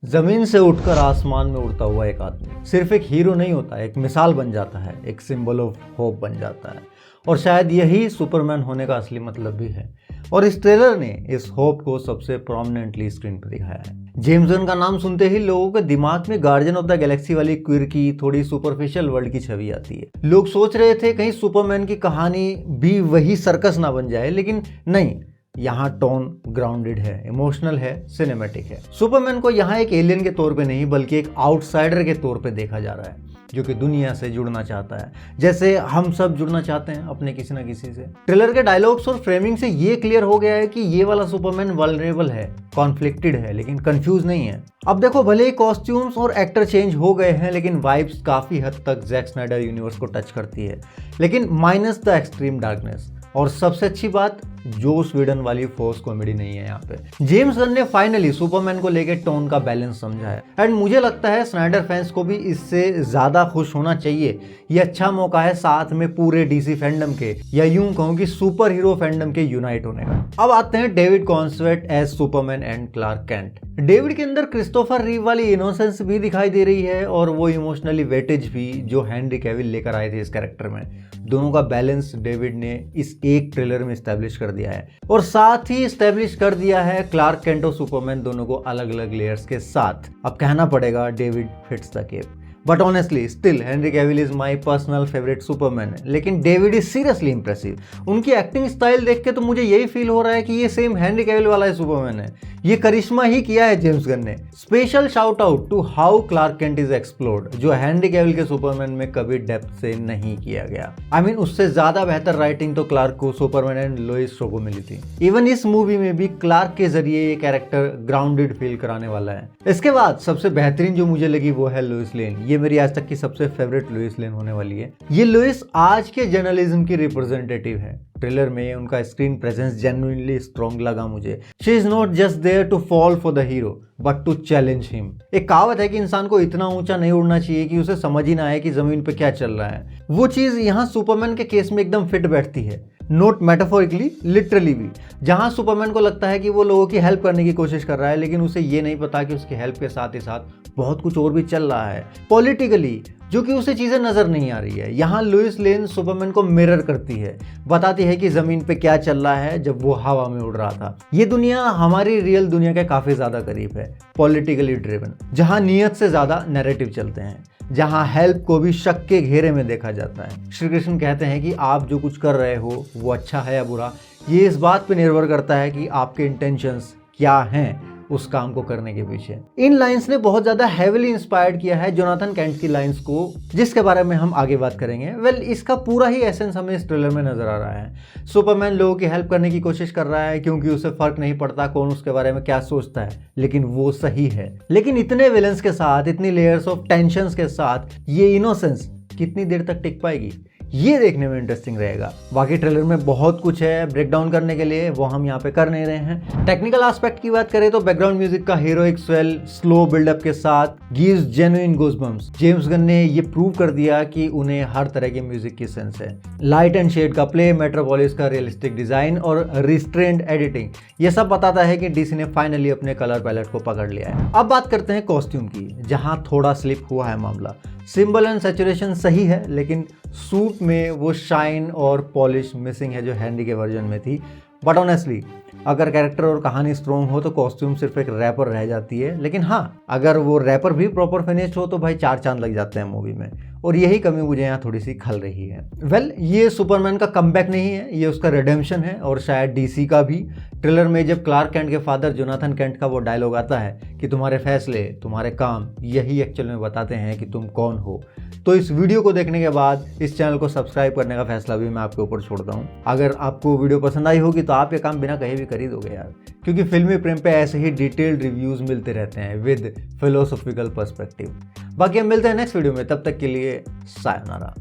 जमीन से उठकर आसमान में उड़ता हुआ एक आदमी सिर्फ एक हीरो नहीं होता, एक मिसाल बन जाता है, एक सिंबल ऑफ होप बन जाता है। और शायद यही सुपरमैन होने का असली मतलब भी है। और इस ट्रेलर ने इस होप को सबसे प्रोमिनेंटली स्क्रीन पर दिखाया है। जेम्स गन का नाम सुनते ही लोगों के दिमाग में गार्डियन ऑफ द गैलेक्सी वाली क्विर की थोड़ी सुपरफिशियल वर्ल्ड की छवि आती है। लोग सोच रहे थे कहीं सुपरमैन की कहानी भी वही सर्कस ना बन जाए, लेकिन नहीं, यहाँ टोन ग्राउंडेड है, इमोशनल है, सिनेमैटिक है। सुपरमैन को यहाँ एक एलियन के तौर पे नहीं बल्कि एक आउटसाइडर के तौर पे देखा जा रहा है, जो कि दुनिया से जुड़ना चाहता है, जैसे हम सब जुड़ना चाहते हैं अपने किसी ना किसी से। ट्रेलर के डायलॉग्स और फ्रेमिंग से ये क्लियर हो गया है कि ये वाला सुपरमैन वल्नरेबल है, कॉन्फ्लिक्टेड है, लेकिन कंफ्यूज नहीं है। अब देखो, भले ही कॉस्ट्यूम्स और एक्टर चेंज हो गए हैं, लेकिन वाइब्स काफी हद तक जैक स्नाइडर यूनिवर्स को टच करती है, लेकिन माइनस द एक्सट्रीम डार्कनेस। और सबसे अच्छी बात, जोस व्हीडन वाली फोर्स कॉमेडी नहीं है यहाँ पे। जेम्स गन ने फाइनली सुपरमैन को लेकर टोन का बैलेंस समझा है, एंड मुझे लगता है स्नाइडर फैंस को भी इससे ज्यादा खुश होना चाहिए। ये अच्छा मौका है साथ में पूरे डीसी फैंडम के, या यूं कहूं कि सुपर हीरो फैंडम के यूनाइट होने का। अब आते हैं David Corenswet as Superman and Clark Kent. David के अंदर क्रिस्टोफर रीव वाली इनोसेंस भी दिखाई दे रही है, और वो इमोशनली वेटेज भी जो हेनरी कैविल लेकर आए थे इस कैरेक्टर में। दोनों का बैलेंस डेविड ने इस एक ट्रेलर में स्टैब्लिश कर दिया है, और साथ ही स्टैब्लिश कर दिया है क्लार्क कैंट और सुपरमैन दोनों को अलग अलग लेयर्स के साथ। अब कहना पड़ेगा David fits the cape, but honestly still Henry Cavill is my personal favourite Superman. लेकिन डेविड इज सीरियसली इंप्रेसिव। उनकी एक्टिंग स्टाइल देख के तो मुझे यही फील हो रहा है कि ये सेम हेनरी कैविल वाला ही सुपरमैन है। ये करिश्मा ही किया है जेम्स गन ने। Special shout out to how Clark Kent is explored, जो हेनरी कैविल के सुपरमैन में कभी डेप्थ से नहीं किया गया। आई मीन, उससे ज्यादा बेहतर राइटिंग तो क्लार्क को सुपरमैन एंड लोइस शो को मिली थी। इवन इस मूवी में भी क्लार्क के जरिए ये कैरेक्टर ग्राउंडेड फील कराने वाला है। इसके बाद सबसे बेहतरीन जो मुझे लगी वो है लुइस लेन। ये मेरी आज तक की सबसे फेवरेट लुइस लेन होने वाली है। ये लुइस आज के जर्नलिज्म की रिप्रेजेंटेटिव है। ट्रेलर में उनका स्क्रीन प्रेजेंस जेन्युइनली स्ट्रॉन्ग लगा मुझे। She is not just there to fall for the hero but to challenge him. एक कहावत है कि इंसान को इतना ऊंचा नहीं उड़ना चाहिए कि उसे समझ ही ना आए कि जमीन पे क्या चल रहा है। वो चीज यहाँ सुपरमैन के केस में एकदम फिट बैठती है, नोट मेटाफोरिकली, लिटरली भी। जहां सुपरमैन को लगता है कि वो लोगों की हेल्प करने की कोशिश कर रहा है, लेकिन उसे ये नहीं पता कि उसकी हेल्प के साथ ही साथ बहुत कुछ और भी चल रहा है पॉलिटिकली, जो कि उसे चीजें नजर नहीं आ रही है। यहाँ लुइस लेन सुपरमैन को मिरर करती है, बताती है कि जमीन पे क्या चल रहा है जब वो हवा में उड़ रहा था। ये दुनिया हमारी रियल दुनिया के काफी ज्यादा करीब है, पॉलिटिकली ड्रिवन, जहाँ नियत से ज्यादा नैरेटिव चलते हैं, जहां हेल्प को भी शक के घेरे में देखा जाता है। श्री कृष्ण कहते हैं कि आप जो कुछ कर रहे हो वो अच्छा है या बुरा, ये इस बात पे निर्भर करता है कि आपके इंटेंशंस क्या हैं उस काम को करने के पीछे। इन लाइंस ने बहुत ज्यादा हेविली इंस्पायर्ड किया है जोनाथन कैंट की लाइंस को, जिसके बारे में हम आगे बात करेंगे। वेल, इसका पूरा ही एसेंस हमें इस ट्रेलर में नजर आ रहा है। सुपरमैन लोगों की हेल्प करने की कोशिश कर रहा है क्योंकि उसे फर्क नहीं पड़ता कौन उसके बारे में क्या सोचता है, लेकिन वो सही है। लेकिन इतने विलेंस के साथ, इतनी लेयर्स ऑफ टेंशंस के साथ ये इनोसेंस कितनी देर तक टिक पाएगी, ये देखने में इंटरेस्टिंग रहेगा। बाकी ट्रेलर में बहुत कुछ है ब्रेक डाउन करने के लिए, वो हम यहाँ पे कर नहीं रहे हैं। टेक्निकल एस्पेक्ट की बात करें तो बैकग्राउंड म्यूजिक का हीरोइक स्वेल स्लो बिल्डअप के साथ gives genuine goosebumps. James Gunn ने ये प्रूव कर दिया कि उन्हें हर तरह के म्यूजिक की सेंस है। लाइट एंड शेड का प्ले, मेट्रोपोलिस का रियलिस्टिक डिजाइन और रिस्ट्रेंड एडिटिंग, ये सब बताता है कि डीसी ने फाइनली अपने कलर पैलेट को पकड़ लिया है। अब बात करते हैं कॉस्ट्यूम की, जहाँ थोड़ा स्लिप हुआ है मामला। सिंबल एंड सैचुरेशन सही है, लेकिन सूट में वो शाइन और पॉलिश मिसिंग है जो हेनरी के वर्जन में थी। बट ऑनेस्टली, अगर कैरेक्टर और कहानी स्ट्रॉन्ग हो तो कॉस्ट्यूम सिर्फ एक रैपर रह जाती है। लेकिन हाँ, अगर वो रैपर भी प्रॉपर फिनिश्ड हो तो भाई 4 चांद लग जाते हैं मूवी में, और यही कमी मुझे यहाँ थोड़ी सी खल रही है। वेल, ये सुपरमैन का कमबैक नहीं है, ये उसका रिडेम्पशन है, और शायद डीसी का भी। ट्रेलर में जब क्लार्क कैंट के फादर जोनाथन कैंट का वो डायलॉग आता है कि तुम्हारे फैसले, तुम्हारे काम, यही एक्चुअल में बताते हैं कि तुम कौन हो, तो इस वीडियो को देखने के बाद इस चैनल को सब्सक्राइब करने का फैसला भी मैं आपके ऊपर छोड़ता हूँ। अगर आपको वीडियो पसंद आई होगी तो आप ये काम बिना कहे भी कर ही दोगे यार, क्योंकि फिल्मी प्रेम पे ऐसे ही डिटेल्ड रिव्यूज मिलते रहते हैं विद फिलोसॉफिकल पर्सपेक्टिव। बाकी हम मिलते हैं नेक्स्ट वीडियो में, तब तक के लिए सायोनारा।